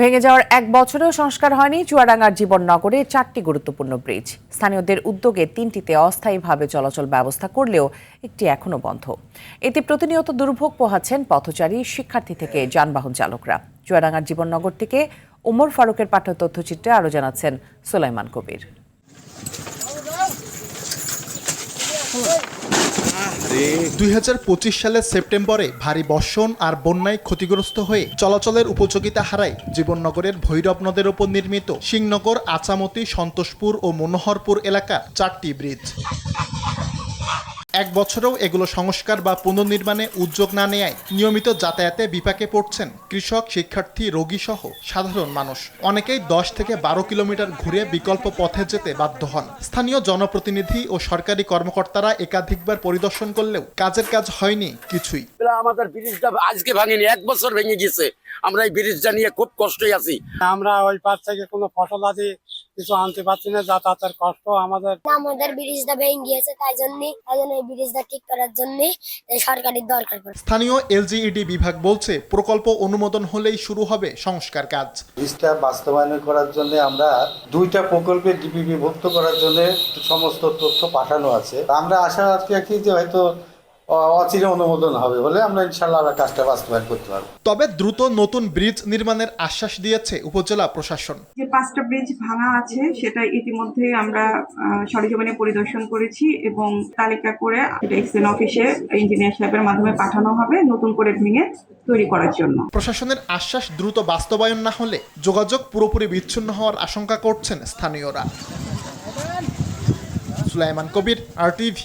ভেঙে যাওয়ার এক বছরেও সংস্কার হয়নি চুয়াডাঙ্গার জীবননগরে 4টি গুরুত্বপূর্ণ ব্রিজ। স্থানীয়দের উদ্যোগে 3টিতে অস্থায়ীভাবে চলাচল ব্যবস্থা করলেও একটি এখনো বন্ধ। এতে প্রতিনিয়ত দুর্ভোগ পোহাচ্ছেন পথচারী, শিক্ষার্থী থেকে যানবাহন চালকরা। চুয়াডাঙ্গার জীবননগর থেকে ওমর ফারুকের পাঠানো তথ্যচিত্রে আরও জানাচ্ছেন সুলাইমান কবির। 2025 সালের সেপ্টেম্বরে ভারী বর্ষণ আর বন্যায় ক্ষতিগ্রস্ত হয়ে চলাচলের উপযোগিতা হারায় জীবননগরের ভৈরব নদের ওপর নির্মিত সিংনগর, আচামতি, সন্তোষপুর ও মনোহরপুর এলাকার 4টি ব্রিজ। এক বছরেও এগুলো সংস্কার বা পুনর্নির্মাণে উদ্যোগ না নেয়ায় নিয়মিত যাতায়াতে বিপাকে পড়ছেন কৃষক, শিক্ষার্থী, রোগী সহ সাধারণ মানুষ। অনেকেই 10 থেকে 12 কিলোমিটার ঘুরে বিকল্প পথে যেতে বাধ্য হন। স্থানীয় জনপ্রতিনিধি ও সরকারি কর্মকর্তারা একাধিকবার পরিদর্শন করলেও কাজের কাজ হয়নি কিছুই। আমাদের ব্রিজটা আজকে ভাঙেনি, 1 বছর ভেঙে গেছে। আমরা এই ব্রিজটা নিয়ে খুব কষ্টই আছি। আমরা ওই পাশ থেকে কোনো ফসল আদি কিছু আনতে পারছি না, যাতায়াতের কষ্ট আমাদের ব্রিজটা ভেঙে গিয়েছে, তাই জন্য এই ব্রিজটা ঠিক করার জন্য সরকারের দরকার পড়ে। স্থানীয় এলজিইডি বিভাগ বলছে প্রকল্প অনুমোদন হলেই শুরু হবে সংস্কার কাজ। ব্রিজটা বাস্তবায়ন করার জন্য আমরা 2টা প্রকল্পে ডিপিবিভুক্ত করার জন্য সমস্ত তথ্য পাঠানো আছে। আমরা আশা রাখি যে হয়তো অচিরে অনুমোদন হবে বলে আমরা ইনশাআল্লাহ কাজটা বাস্তবায়ন করতে পারব। তবে দ্রুত নতুন ব্রিজ নির্মাণের আশ্বাস দিয়েছে উপজেলা প্রশাসন। যে 5টা ব্রিজ ভাঙা আছে সেটা ইতিমধ্যে আমরা সরেজমিনে পরিদর্শন করেছি এবং তালিকা করে এক্সএন অফিসে ইঞ্জিনিয়ার সাহেবের মাধ্যমে পাঠানো হবে নতুন করে ভেঙে তৈরি করার জন্য। প্রশাসনের আশ্বাস দ্রুত বাস্তবায়ন না হলে যোগাযোগ পুরোপুরি বিচ্ছিন্ন হওয়ার আশঙ্কা করছেন স্থানীয়রা। সুলাইমান কবির, RTV।